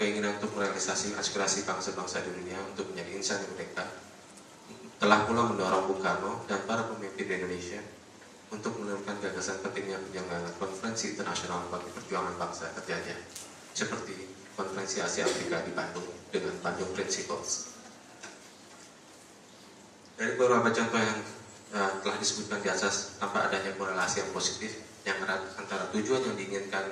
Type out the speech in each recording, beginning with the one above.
keinginan untuk merealisasi aspirasi bangsa-bangsa di dunia untuk menjadi insan yang merdeka, telah pula mendorong Bung Karno dan para pemimpin di Indonesia untuk menurunkan gagasan pentingnya penyelenggaraan konferensi internasional bagi perjuangan bangsa terjajah, seperti konferensi Asia Afrika di Bandung dengan Bandung Principles. Dari beberapa contoh yang telah disebutkan di atas, tanpa adanya korelasi yang positif yang erat antara tujuan yang diinginkan,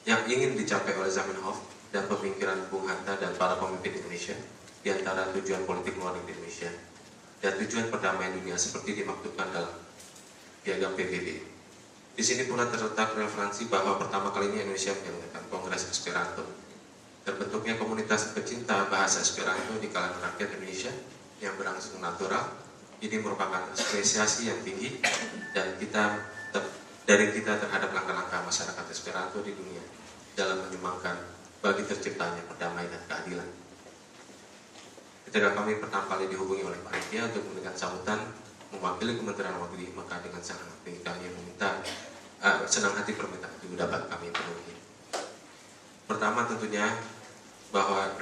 yang ingin dicapai oleh Zamenhof dan pemikiran Bung Hatta dan para pemimpin Indonesia, di antara tujuan politik luar negeri Indonesia dan tujuan perdamaian dunia seperti dimaktubkan dalam Piagam PBB. Di sini pula terletak referensi bahwa pertama kalinya Indonesia menyelenggarakan Kongres Esperanto. Terbentuknya komunitas pecinta bahasa Esperanto di kalangan rakyat Indonesia yang berangsur natural. Ini merupakan apresiasi yang tinggi dan dari kita terhadap langkah-langkah masyarakat Esperanto di dunia dalam menyumbangkan bagi terciptanya perdamaian dan keadilan. Ketika kami pertama kali dihubungi oleh panitia untuk memberikan sambutan mewakili Kementerian Luar Negeri, maka dengan senang hati kami meminta, senang hati permintaan itu dapat kami penuhi. Pertama tentunya bahwa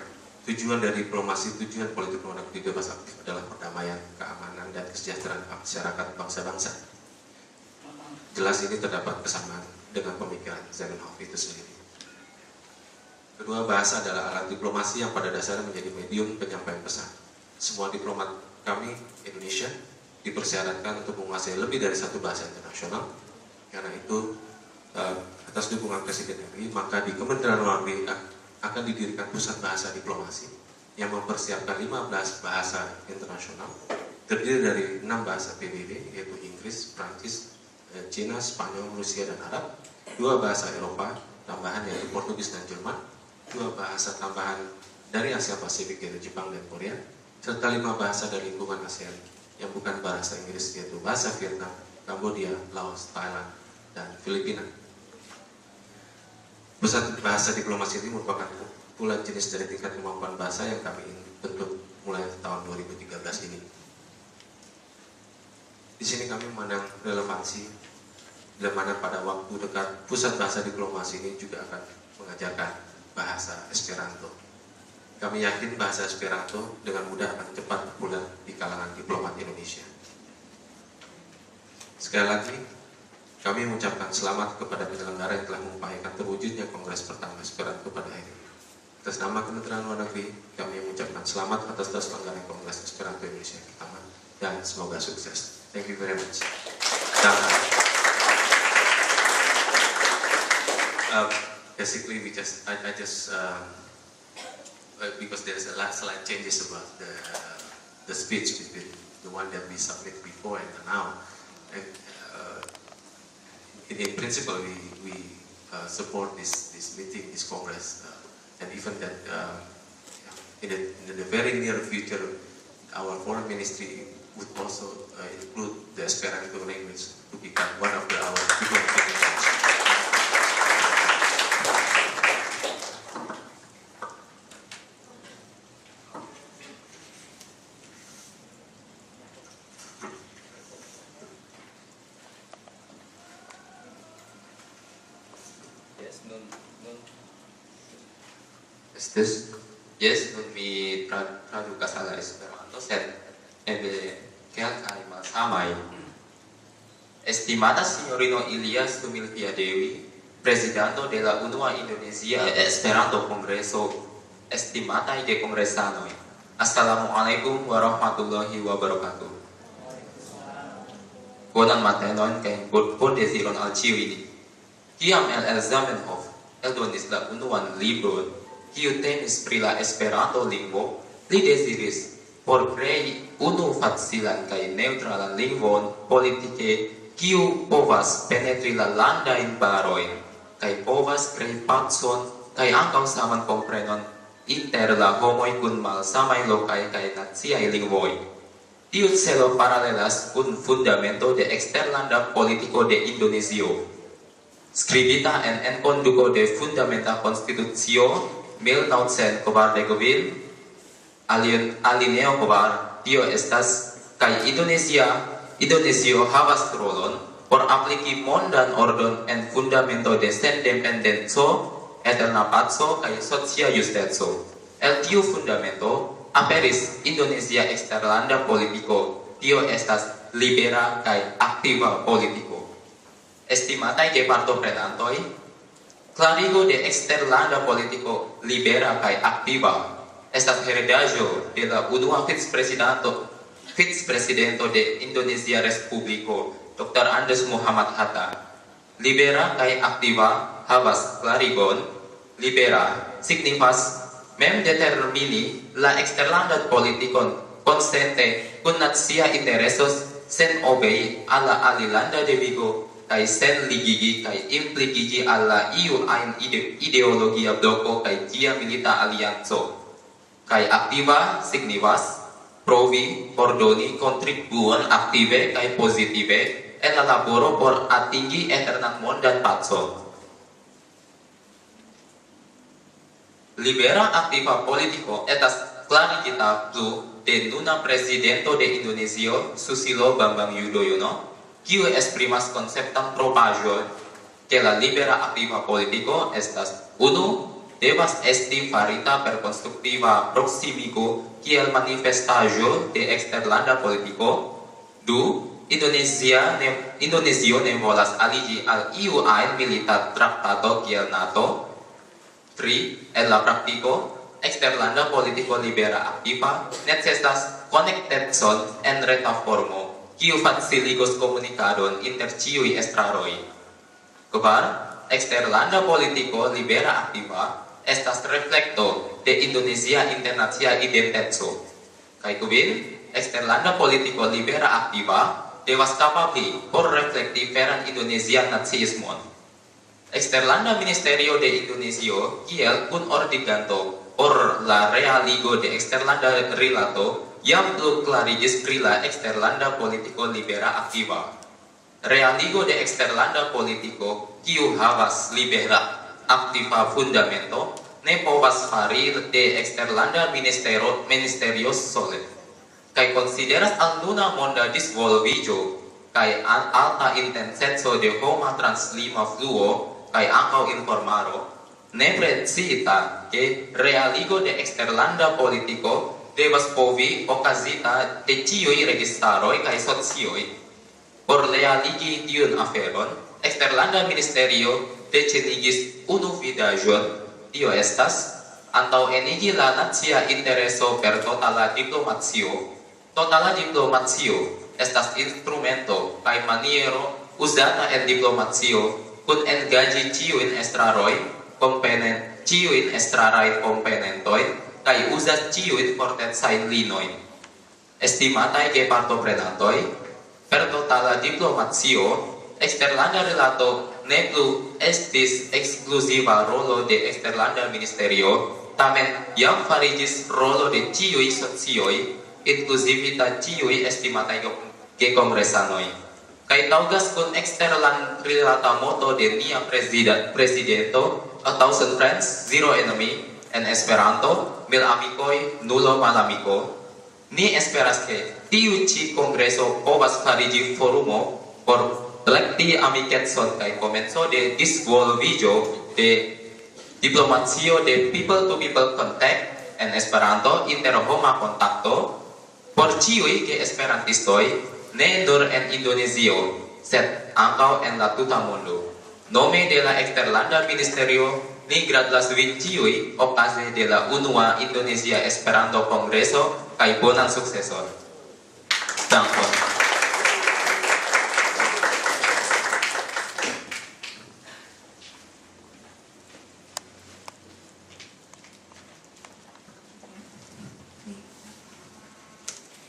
tujuan dari diplomasi, tujuan politik luar negeri bebas aktif adalah perdamaian, keamanan, dan kesejahteraan masyarakat bangsa-bangsa. Jelas ini terdapat kesamaan dengan pemikiran Zamenhof itu sendiri. Kedua, bahasa adalah alat diplomasi yang pada dasarnya menjadi medium penyampaian pesan. Semua diplomat kami, Indonesia, dipersyaratkan untuk menguasai lebih dari satu bahasa internasional. Karena itu, atas dukungan Presiden RI, maka di Kementerian Luar Negeri akan didirikan pusat bahasa diplomasi yang mempersiapkan 15 bahasa internasional, terdiri dari 6 bahasa PBB, yaitu Inggris, Prancis, Cina, Spanyol, Rusia, dan Arab, 2 bahasa Eropa tambahan yaitu Portugis dan Jerman, 2 bahasa tambahan dari Asia Pasifik yaitu Jepang dan Korea, serta 5 bahasa dari lingkungan ASEAN yang bukan bahasa Inggris yaitu bahasa Vietnam, Kambodia, Laos, Thailand, dan Filipina. Pusat bahasa diplomasi ini merupakan pula jenis dari tingkat kemampuan bahasa yang kami bentuk mulai tahun 2013 ini. Di sini kami memandang relevansi bila mana pada waktu dekat pusat bahasa diplomasi ini juga akan mengajarkan bahasa Esperanto. Kami yakin bahasa Esperanto dengan mudah akan cepat populer di kalangan diplomat Indonesia. Sekali lagi, kami mengucapkan selamat kepada penyelenggara yang telah mengupayakan terwujudnya Kongres pertama Esperanto pada hari ini. Atas nama Kementerian Luar Negeri, kami mengucapkan selamat atas terselenggaranya Kongres Esperanto Indonesia pertama dan semoga sukses. Thank you very much. Basically, I just because there's a lot slight changes about the speech between the one that we submit before and now. And, in principle, we support this meeting, this Congress, and even that in the very near future, our foreign ministry would also include the Esperanto language to become one of our diplomatic languages. Yes, nun mi traduca sala Esperanto, sed ebe kelkaj malsamaj. Estimata signorino Ilyas Tumilvia Dewi, presidento de la Unua Indonesia Esperanto Kongreso, estimataj de kongresanoj. Assalamualaikum warahmatullahi wabarakatuh. Bonan matenon kaj bon deziron al ĉiuj. Kiam el Zamenhof eldonis la unuan libron, kiu temis pri la Esperanto lingvo, li deziris por krei unu facilan kaj neutralan lingvon politike, kiu povas penetri la landajn barojn kaj povas krei pacon kaj ankaŭ saman komprenon inter la homoj kun malsamaj lokaj kaj naciaj lingvoj. Tiu celo paralelas kun fundamento de eksterlanda politiko de Indonezio. Skribita en enkonduko de Fundamenta Konstitucio 1949, alineo 4, tio estas, kaj Indonezio havas rolon por apliki mondan ordon en fundamento de sendependenco, eterna pazzo kai socia justezo. El tiu fundamento aperis Indonesia exterlanda politico, tio estas libera kai activa politico. Estimatai gepartoprenantoj, clarigo de exterlanda politico libera kai activa estas heredaĵo de la unua vicepresidento de Indonesia Respubliko, Dr. Andes Muhammad Hatta. Libera kai activa havas clarigon. Libera signifas mem determini la exterlanda politikon consente kun nacia interesos sen obei alla alilanda devigo kai sen ligigi kai impligigi alla iu ain ideologia bloko kai tia milita alianzo. Kai activa signifas provi pordoni contribuon active kai positive en la laboro por atingi eternan mondan pazzo. Libera activa politico estas clarigita plu de nuna presidento de Indonesia Susilo Bambang Yudhoyono, kiu esprimas konceptan propaĵon ke la libera activa politico estas unu devas esti farita per konstruktiva proksimigo kiel manifestaĵo de eksterlanda politiko. Du, Indonesio ne volas aliĝi al iu ajn milita traktato kiel NATO. 3. En la praktiko, eksterlanda politiko libera aktiva necesas konektecon en reta formo, kiu faciligos komunikadon inter ĉiuj estraroj. 4. Eksterlanda politiko libera aktiva estas reflekto de Indonesia internacia identeco. Kaj 5. Eksterlanda politiko libera aktiva devas kapabli por reflekti veran Indonesian naciismon. Eksterlanda Ministerio de Indonesia kiel kun ordiganto por la realigo de eksterlanda rilato jam plu klarigis pri la eksterlanda politiko libera aktiva. Realigo de eksterlanda politiko kiu havas libera aktiva fundamento ne povas fari de eksterlanda ministerio sole. Kaj konsideras al nuna monda disvolviĝo kaj alta intenseco de homa translima fluo kai ankaŭ informaro, nepre cita ke realigo de eksterlanda politiko devas povi okazita de ĉiuj registaroj kaj socioj. Por realigi tiun aferon, eksterlanda ministerio deĉenigis unu vidaĵon, tio estas antaŭenigi la nacia intereso per totala diplomacio. Totala diplomacio estas instrumento kaj maniero uzata en diplomacio kun engaĝi ĉiujn estrarajn komponentojn kaj uzas ĉiujn fortecajn linojn. Estimataj gepartoprenantoj, per totala diplomacio, eksterlanda rilato ne plu estis ekskluziva rolo de eksterlanda ministerio, tamen jam fariĝis rolo de ĉiuj socioj, inkluzivita ĉiuj estimataj gekongresanoj. Kai taugas kun eksterlan rilata moto de nia presidento, a thousand friends, zero enemy, en Esperanto, mil amikoj, nulo malamiko. Ni esperas ke tiu ĉi kongreso povas fariĝi forumo por plekti amikecon kaj komenco de disvolviĝo de diplomacio de people to people contact en Esperanto inter homa kontakto por ĉiuj geesperantistoj, ne nur en Indonesia, sed ankaŭ en la tuta mondo. Nome de la eksterlanda ministerio, ni gratulas vin ĉiuj okaze de la unua Indonesia Esperanto Kongreso kaj bonan sukceson. Dankon.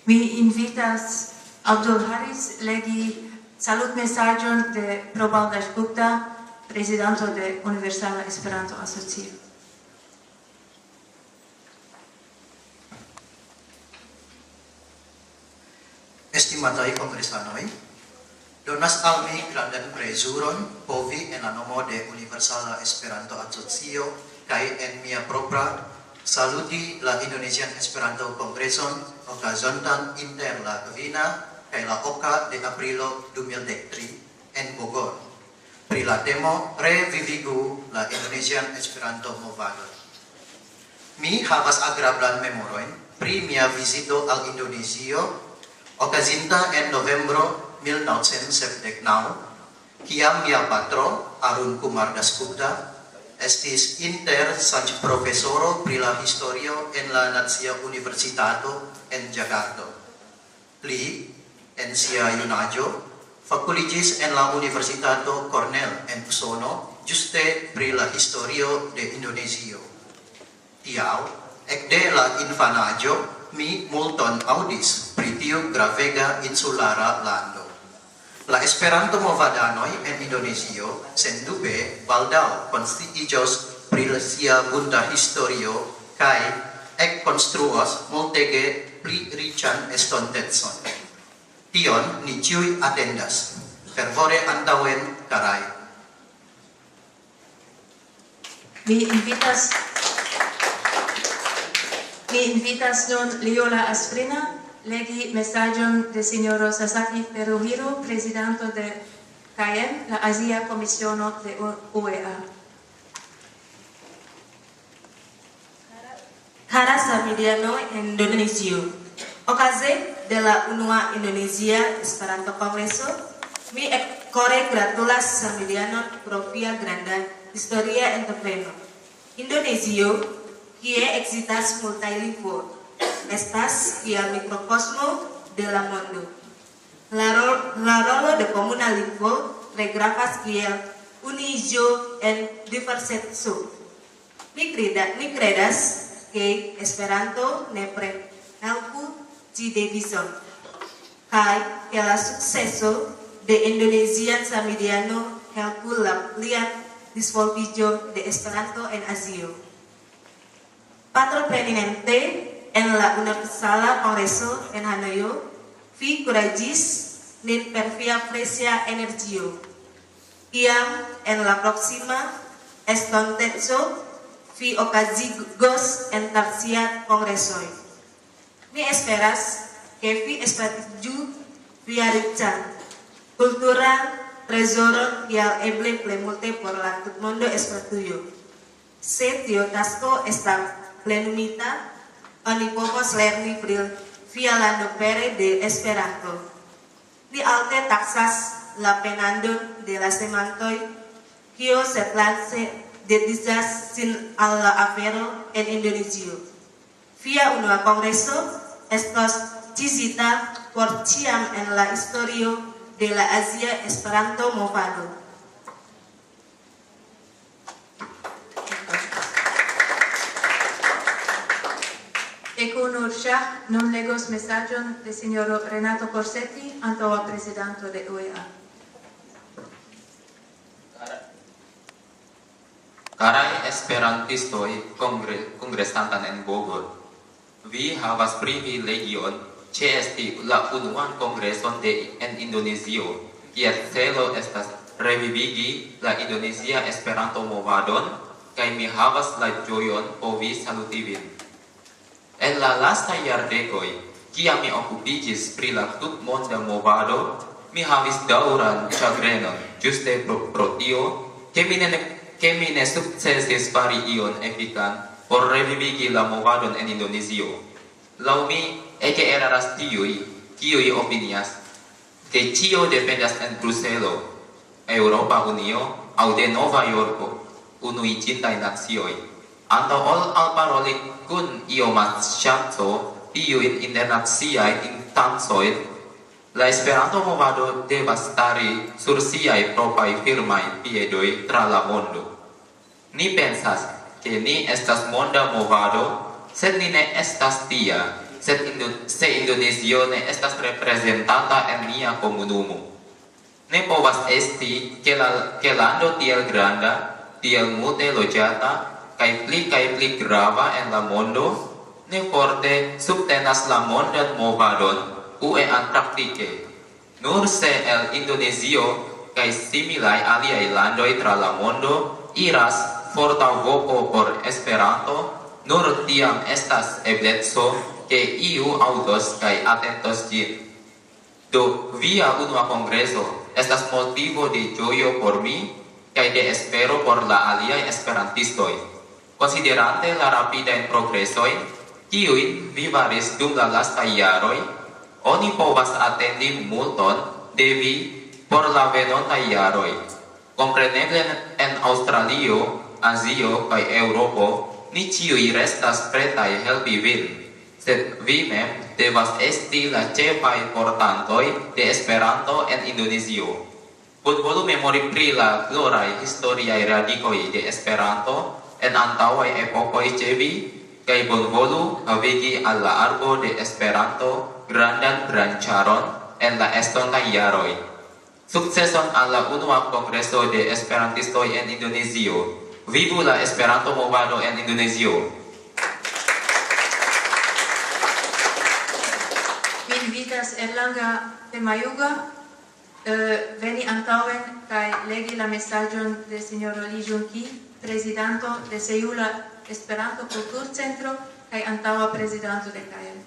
Mi invitas Abdul Haris legi salutmesaĝon de Probal Dasgupta, prezidanto de Universala Esperanto Asocio. Estimataj kongresanoj, donas al mi grandan plezuron povi en la nomo de Universala Esperanto Asocio kaj en mia propra saluti la Indonesian Esperanto Kongreson okazontan inter la kvina kaj la oka de aprilo 2013 en Bogor. pri la temo revivigu la Indonesian Esperanto movadon. Mi havas agrablan memorojn pri mia vizito al Indonezio okazinta en novembro 1979, kiam mia patro Arun Kumar Dasgupta estis inter profesoro pri la historio en la Nacia Universitato en Jakarta. Li en sia junaĝo fakuligis en la Universitato Cornell en Usono ĝuste pri la historio de Indonezio. Tial, ekde la infanaĝo mi multon aŭdis pri tiu gravega insulara lando. La Esperanto movadanoj en Indonezio sendube baldaŭ konsciiĝos pri sia bunta historio kaj ekkonstruos multege pli riĉan estontecon. Tion ni ĉiuj atendas. Fervore antaŭen, karaj. Mi invitas nun Liola Asprina legi mesaĝon de Sinjoro Sasaki Teruhiro, prezidanto de KM, la Azia Komisiono de UEA. Kara Samiliano Indonesio. Okaze de la Unua Indonesia Esperanto Kongreso, mi kore gratulas Samiliano pro via granda historia entrepreno. Indonesio, kie existas multaj lingvoj, estas kiel mikrokosmo de la mondo. La rolo de komuna lingvo tre gravas kiel uniĝo en diverseco. Mi kredas ke Esperanto nepre helpu ci devizon, kaj ke la sukceso de Indonesian Samiliano helpu la plian disvolviĝo de Esperanto en Azio. Patropreninte en la Universala Kongreso en Hanojo, vi kuraĝis nin per via precia energio. Iam en la proksima estonteco vi okazigos internacia kongresoj. Mi esperas ke vi espertiĝu via riĉa kultura trezoron kiel eble plej multe por la tutmondo Esperantujo. Se tio tasko estas plenumita, oni povos lerni pri via lando pere de Esperanto. Li alte taksas la penandon de la semantoj, kio setlance dediĉas sin al la afero en Indonezio. Via unua kongreso estos ĉizita por ĉiam en la historio de la Azia Esperanto movado. Eko Nur Shah nun legos mesaĝon de Sinjoro Renato Corsetti, antaŭa prezidanto de UEA. Karaj esperantistoj kongresantan en Bogor, vi havas privilegion ĉeesti la unuan kongreson en Indonezio, kies celo estas revivigi la Indonezia Esperanto-movadon, kaj mi havas la ĝojon povi saluti vin. En la lastaj jardekoj, kiam mi okupiĝis pri la tutmonda movado, mi havis daŭran ĉagrenon, ĝuste pro tio, ke mi ne sukcesis fari ion efikan por revivigi la movadon en Indonezio. Laŭ mi, ege eraras tiuj, kiuj opinias, ke ĉio dependas en Bruselo, Eŭropa Unio aŭ de Nova Jorko, Unuiĝintaj Nacioj. Antaŭ ol alparoli kun ioma ŝanco tiujn internaciajn instancojn, la Esperanto-movado devas stari sur siaj propraj firmaj piedoj tra la mondo. Ni pensas, ke ni estas monda movado, sed ni ne estas tia, se Indonezio ne estas reprezentata en nia komunumo. Ne povas esti, ke lando tiel granda, tiel multe loĝata, kaj pli grava en la mondo, ne forte subtenas la mondan movadon uean praktike. Nur se el Indonezio kaj similaj aliaj landoj tra la mondo iras forta voko por Esperanto, nur tiam estas ebleco ke iu aŭdos kaj atentos ĝin. Do via unua kongreso estas motivo de ĝojo por mi, que de espero por la alia esperantistoi. Considerante la rapida en progresoi, kiuin vivaris dum la lasta iaroi, oni povas atendi multon devi por la venonta iaroi. Compreneble en Australio, Azio kaj Eŭropo, ni ĉiuj restas pretaj helpi vin, sed vi mem devas esti la ĉefaj portantoj de Esperanto en Indonezio. Bonvolu memori pri la gloraj historiaj radikoj de Esperanto en antaŭaj epokoj ĉe vi, kaj bonvolu havigi al la arbo de Esperanto grandan branĉaron en la estontaj jaroj. Sukceson al la unua kongreso de esperantistoj en Indonezio. Vivu la Esperanto movado en Indonezio. Mi invitas Erlanga Temayuga veni antaŭen kaj legi la mesaĝon de sinjoro Lee Jun-ki, prezidanto de Seula Esperanto Kulturcentro kaj antaŭa prezidanto de KM.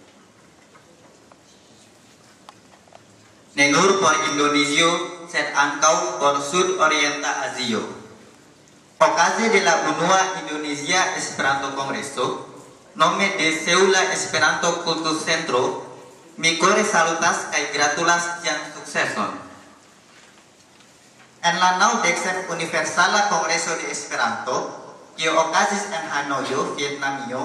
Ne nur por Indonezio, sed ankaŭ por Sud-Orienta Azio. Okaze de la unua Indonezia Esperanto Kongreso, nome de Seula Esperanto Kulturcentro, mi kore salutas kaj gratulas tian sukceson. En la 90 Universala Kongreso de Esperanto, kiu okazis en Hanojo, Vietnamio,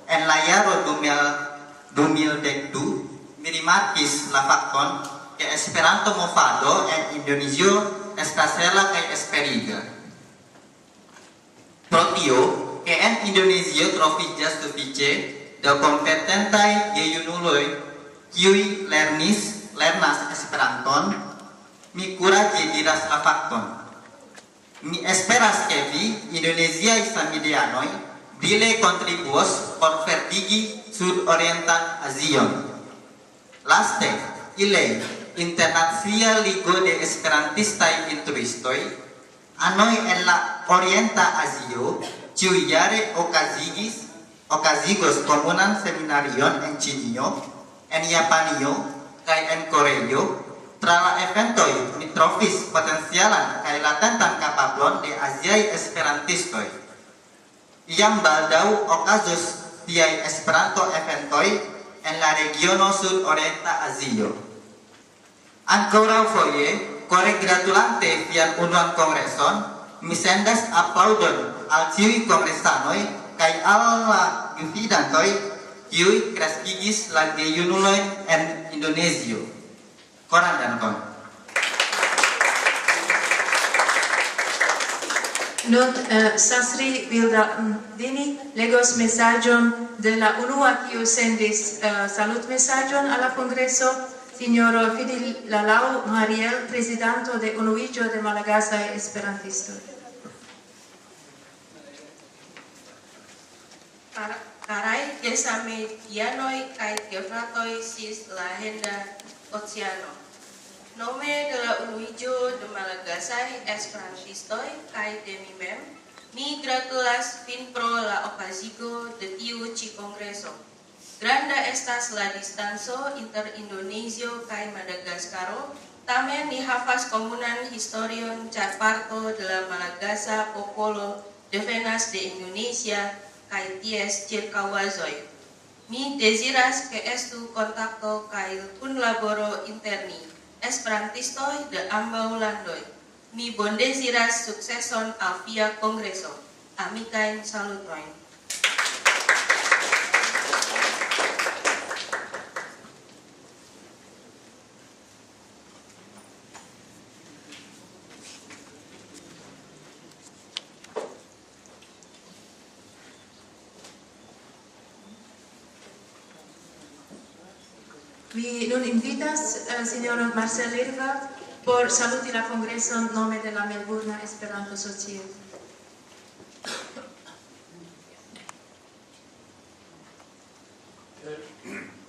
en la jaro 2012, mi rimarkis la fakton ke Esperanto movado en Indonezio estas hela kaj esperiga. Pro tio, ke en Indonezio troviĝas sufiĉe da kompetentaj gejunuloj kiuj lernas Esperanton, mi kuraĝe diras la fakton. Mi esperas ke vi, indoneziaj samideanoj, brile kontribuos por verdigi Sud-Orientan Azion. Laste, ile Internacia Ligo de Esperantistaj Instruistoj, anoj en la Orienta Azio, ĉiujare okazigos komunan seminarion en Ĉinio, en Japanio kaj en Koreo. Tra la eventoj mi trovis potencialan kaj latentan kapablon de aziaj esperantistoj. Iam baldaŭ okazos tiaj Esperanto-eventoj en la regiono Sud-Orienta Azio. Ankoraŭfoje, kore gratulante vian unuan kongreson, mi sendas aplaŭdon al ĉiuj kongresanoj kaj al la gvidantoj, kiuj kreskigis la gejunulojn en Indonezio. Koran dankon. Nun Sasri Vildardini legos mesaĝon de la unua kiu sendis salutmesaĝon al la kongreso, signoro Fidel Lalau Mariel, prezidanto de Unuiĝo de Malagasaj Esperantistoj. Karaj gesamedianoj kaj gefratoj sis la Henda Oceano. Nome de la Unuiĝo de Malagasaj Esperantistoj kaj de mi mem, mi gratulas fin pro la okazigo de tiu ĉi kongreso. Granda estas la distanco inter Indonezio kaj Madagaskaro, tamen ni havas komunan historion, ĉar parto de la malagasa popolo devenas de Indonesia kaj ties ĉirkaŭazoj. Mi deziras ke estu kontakto kaj kunlaboro inter ni, esperantistoj de ambaŭ landoj. Mi bondeziras sukceson al via kongreso. Amikajn salutojn. Mi nun invitas signor Marcel Irva por saluti la kongreson nome de la Melburna Esperanto Socio.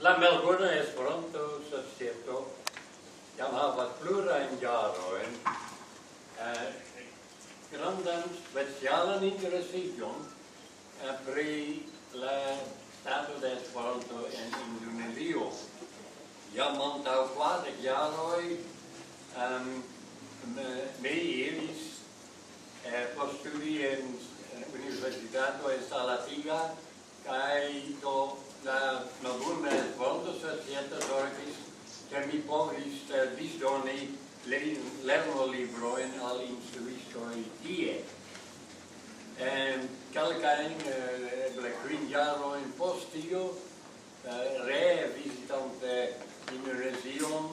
La Melburna Esperanto Societo jam havas plurajn jarojn grandan specialan interesiĝon pri la stato de Esperanto en Indonezio. Jam antaŭ 40 jaroj mi iris postuli en Universitato e Salatiga, kai do la Melbourne Esperanto Societo zorgis ke mi povis disdoni lernolibroin al instruistoj tie. Kelkajn eble kvin jarojn post tio, ree vizitante Indonezion,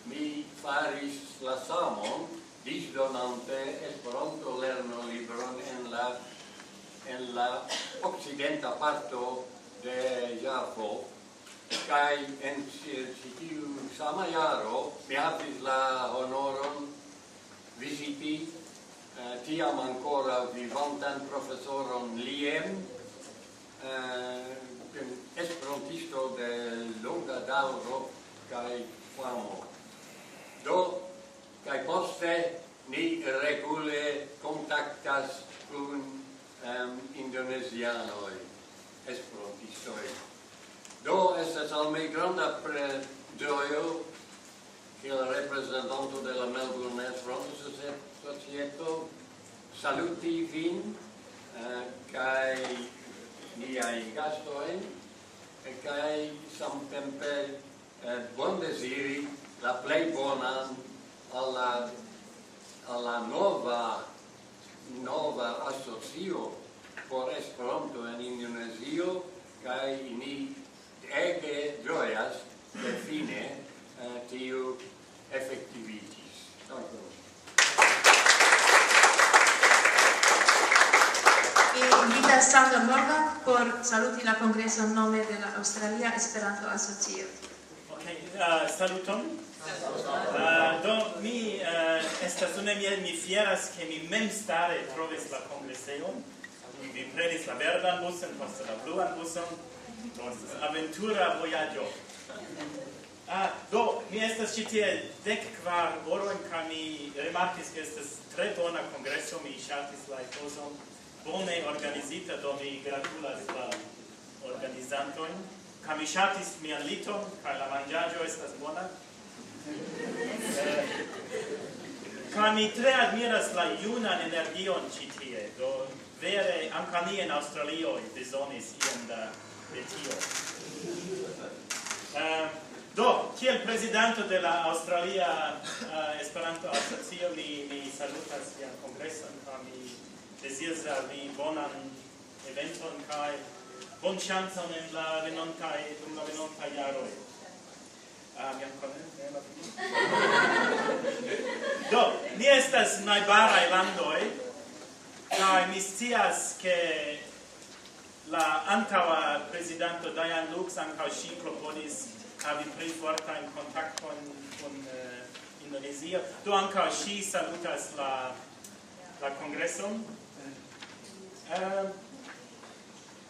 mi faris la samon, disdonante Esperanto lernolibron en la occidenta parto de Javo, kaj en tiu sama jaro mi havis la honoron viziti tiam ancora vivantan profesoron Liem, esperantisto de longa daŭro kaj famo. Do, kaj poste ni regule kontaktas kun indonezianoj, esperantistoj. Do, estas al mi granda ĝojo kiel reprezentanto de la Melbourne Esperanto Societo saluti vin kaj niajn gastojn kaj samtempe bondeziri la plej bonan al la nova asocio por Esperanto en Indonezio, kaj ni ege ĝojas ke fine tio efektiviĝis. Dankon. Invita Sandra Morgan por saluti la congreso en nome de la Australia Esperanto Asocio. Saluton. Do mi estas mi fieras ke mi memstare trovis la kongreseon. Mi prenis la verdan buson, poste la bluan buson. Do estas aventura vojaĝo. Do mi estas ĉi tie 14 horojn kaj mi rimarkis ke estas tre bona kongreso, mi ŝatis la etozon. Bone organizita, do mi gratulas la organizantojn. Kaj mi ŝatis mian liton, kaj la manĝaĵo estas bona. Kaj mi tre admiras la junan energion ĉi tie. Do vere ankaŭ ni en Aŭstralio bezonis iom de tio. Do, kiel prezidanto de la Australia Esperanto Asocio, mi salutas vian kongreson kaj mi deziras al vi bonan eventon kaj bonŝancon en la venontaj jaroj. Do, ni estas najbaraj landoj kaj mi scias ke la antaŭa prezidanto Diane Lux ankaŭ ŝi klopodis havi pli fortajn kontaktojn kun Indonezio. Do ankaŭ ŝi salutas la kongreson.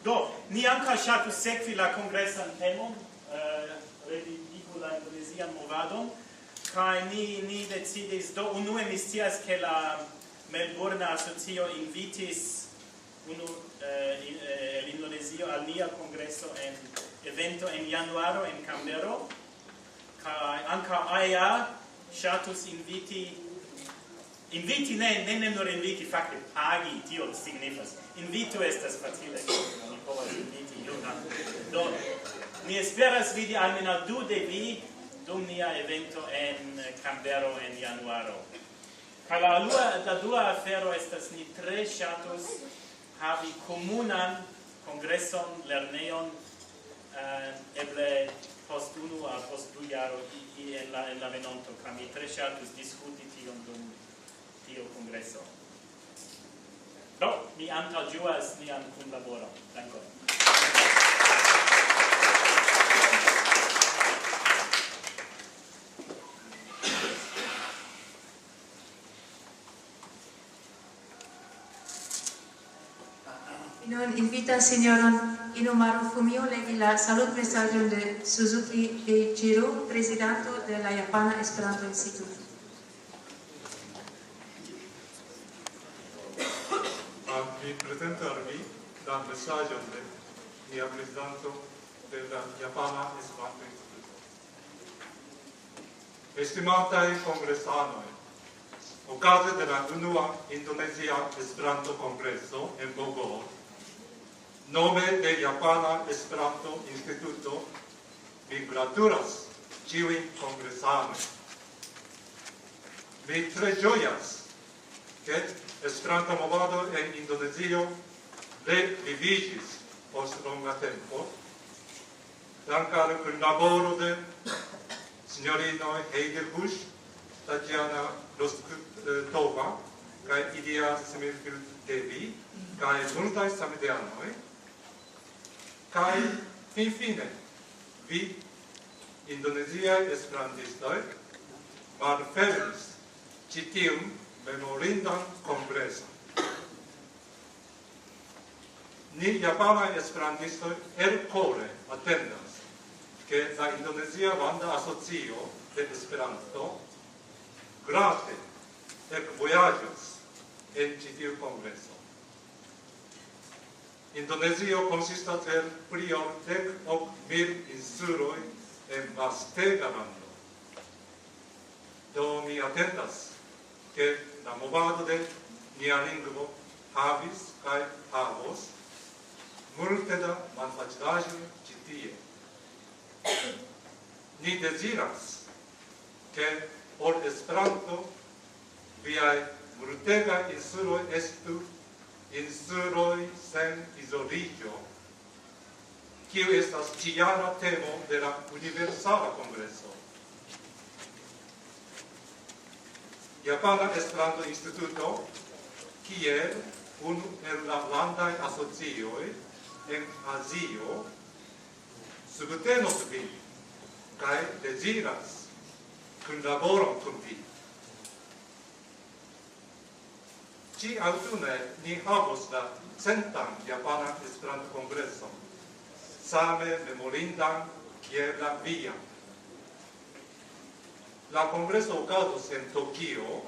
Do, ni ankaŭ ŝatus sekvi la kongresan temon, revivigu la indonezian movadon, kaj ni decidis, do unue mi scias ke la Melbourne Asocio invitis el Indonezio al nia kongreso en evento en januaro en Canberra, kaj ankaŭ AIA ŝatus inviti ne nur inviti, fakte pagi, tio signifas. Invito estas facile, mi povas inviti junan. Do, mi esperas vidi almenaŭ 2 de vi dum nia evento en Canberra en januaro. Kaj la dua afero estas, ni tre ŝatus havi komunan kongreson, lernejon, eble post 1 aŭ post 2 jaroj en la venonto, kaj mi tre ŝatus diskuti tion dum tio kongreso. Do, mi antaŭĝuas nian kunlaboron. Dankon. Nun invita sinjoron Inomaru Fumio legi la salutmesaĝon de Suzuki Eiichiro, prezidanto de la Japana Esperanto Instituto. Mi presento al vi la mesaĝon de nia prezidanto de la Japana Esperanto Instituto. Estimataj kongresanoj, ocasión de la UNUA Indonesia Esperanto Congreso en Bogor, nombre de Japana Esperanto Instituto, mi gratulas ĉiujn kongresanoj. Mi tre ĝojas, ke Esperanta movado en Indonezio reviviĝis post longa tempo, dank al kunlaboro de sinjorinoj Heidelbusch, Tatiana Rostkova kaj Ilia Semmelfield-Devi kaj multaj samideanoj, kaj finfine vi indoneziaj esperantistoj malfermis ĉi tiun memorindan kongreson. Ni japanaj esperantistoj elkore atendas ke la Indonezia Landa Asocio de Esperanto grate ekvojaĝos en ĉi tiu kongreso. Indonezio konsistas el pli ol 10,000 insuloj en vastega lando. Do mi atentas ke la movado de nia lingvo havis kaj havos multe da malfacilaĵoj ĉi tie. Ni deziras ke por Esperanto viaj multegaj insuloj estu insuloj sen izoliĝo, kiu estas ĉiara temo de la Universala Kongreso. Japana Esperanto Instituto, kiel unu el la landaj asocioj en Azio, subtenos vin kaj deziras kunlaboron kun vi. Ĉi aŭtune ni havos la 100-an Japana Esperanto Kongreson, same memorindan kiel la via. La kongreso okazos en Tokio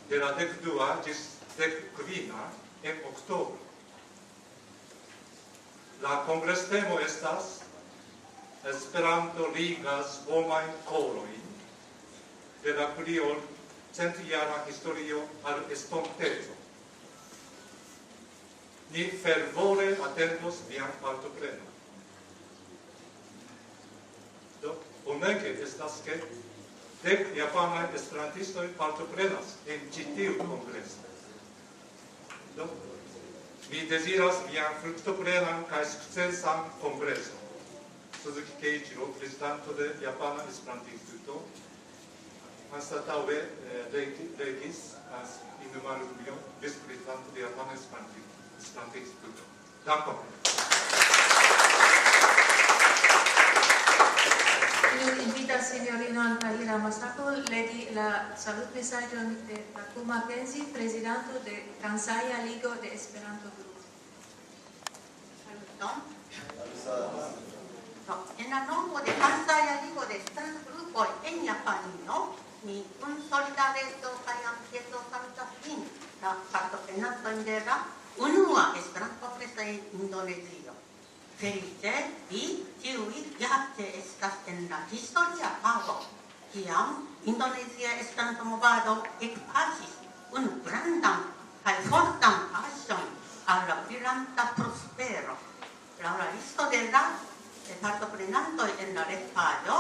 de la 12 ĝis 19 en oktobro. La kongresstemo estas Esperanto ligas homajn korojn de la pli ol 100-jara historio al estonteco. Ni fervore atendos vian partoprenon. Do bonege estas ke 10 japanaj esperantistoj partoprenas en ĉi tiu kongreso. Do mi deziras vian fruktoplenan kaj sukcesan kongreson. Suzuki Keiichiro, prezidanto de Japana Esperanto-Instituto, anstataŭe legis Inomaru Fumio, vicprezidanto de Japana Esperanto-Instituto. Dankon. Invita al signorino Tahira Masako legi la salutmesaĝon de Takuma Kenji, prezidanto de Kansaya Ligo de Esperanto Grupo. Saluton. En la nomo de Kansaya Ligo de Esperanto Grupo en Japanio, mi konsolidareto kaj amplieto salutas vin, la partoprenantojn de la unua Esperanto-kongreso en Indonezio. Felice vi ĉiuj jate estas en la historia pago, kiam Indonezia Esperanto-movado ekpaŝis unu grandan kaj fortan paŝon al la brilanta prospero. Laŭ la listo de la partoprenantoj en la retpaĝo,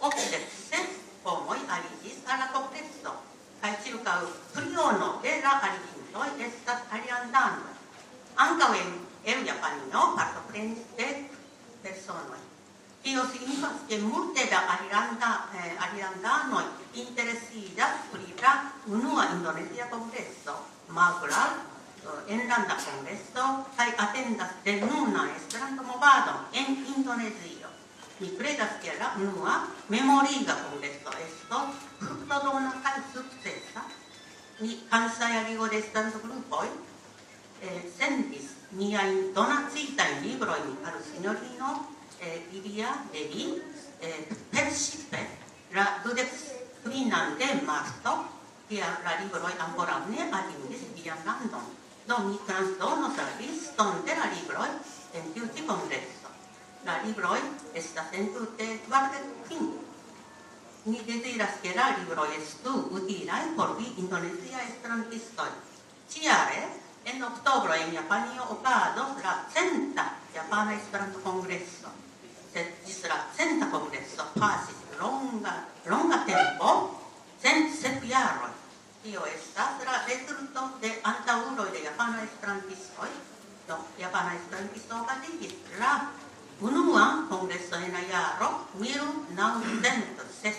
86 homoj aliĝis al la kongreso, kaj ĉirkaŭ triono de la aliĝintoj estas aliandanoj. Ankaŭ en Japanio partoprenis 10 personoj. Tio signifas ke multe da aliandanoj interesiĝas pri la unua Indonezia Kongreso, malgraŭ enlanda kongreso, kaj atendas de nuna Esperanto-movadon en Indonezio. Mi kredas ke la unua memoriga kongreso estos fruktodona kaj sukcesa. Ni Kansaya Ligo de Esperanto-grupoj sendis niajn donacitajn librojn al sinjorino Ilia Devi per ŝipe la 25 de marto, kiam la libroj ankoraŭ ne atingis vian landon. Do mi transdonos la liston de la libroj en tiu ĉi kongreso. La libroj estas entute 45. ni deziras que la libro estu utilai por vi Indonesia esperantistoi. Ciare, en octobro en Japanio ocado la 100 Japana Esperanto Congresso. Sed gis la 100 congresso pasis longa tempo, 107 jaroj. Tio estas la rezulto de antaŭuloj de Japana Esperantistoj. Do Japana Esperantisto okazigis la unua kongreso en la jaro 1906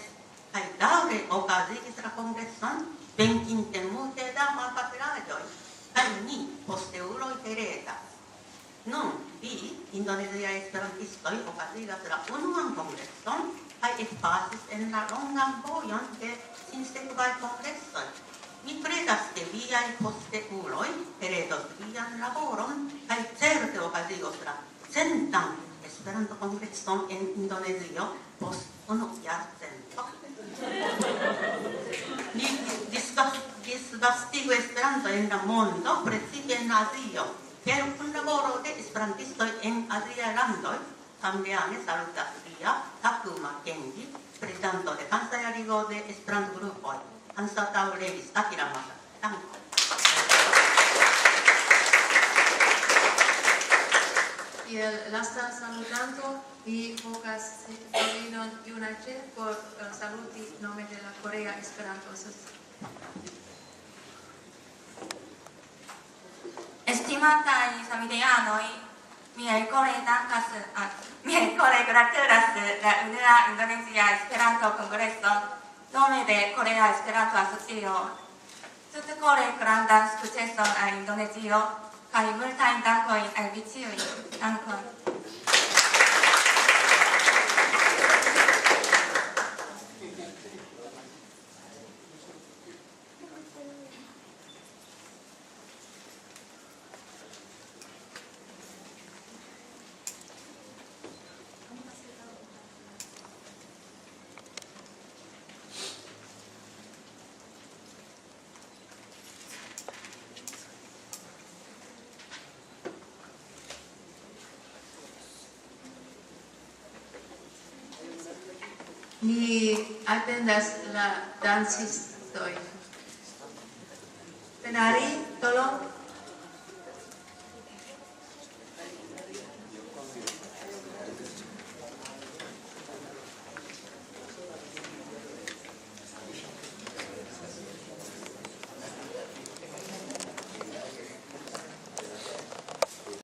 kaj daŭre okazigis la kongreson venkinte multe da malfacilajoj kaj ni posteuloj heredas. Nun vi Indonezia Esperantistoj okazigas la unuan kongreson kaj ekpasis en la longan vojon de sinsekvaj kongresoj. Mi pregas ke viaj posteuloj heredos vian laboron kaj certe okazigos la 100-an Esperanto kongreson en Indonezio post 1 jarcento. Ni disvastigu Esperanto en la mondo, precipe en Azio. Per kunlaboro de esperantistoj en aziaj landoj, samleame salutas via Takuma Kenji, prezidanto de Kansai Ligo de Esperanto-grupoj. Anstataŭ levis Akira Masa. Dankon. Kiel lasta salutanto, mi vokas fraŭlinon Junaĉe por saluti nome de la Korea Esperanto-Asocio. Estimataj samideanoj, miaj kore gratulas la unua Indonezia Esperanto-Kongreson nome de Korea Esperanto-Asocio. Tutkore grandan sukceson al Indonezio kaj multajn dankojn al vi ĉiuj. Dankon. Ni atendas la dancistoj. Penari, tolong.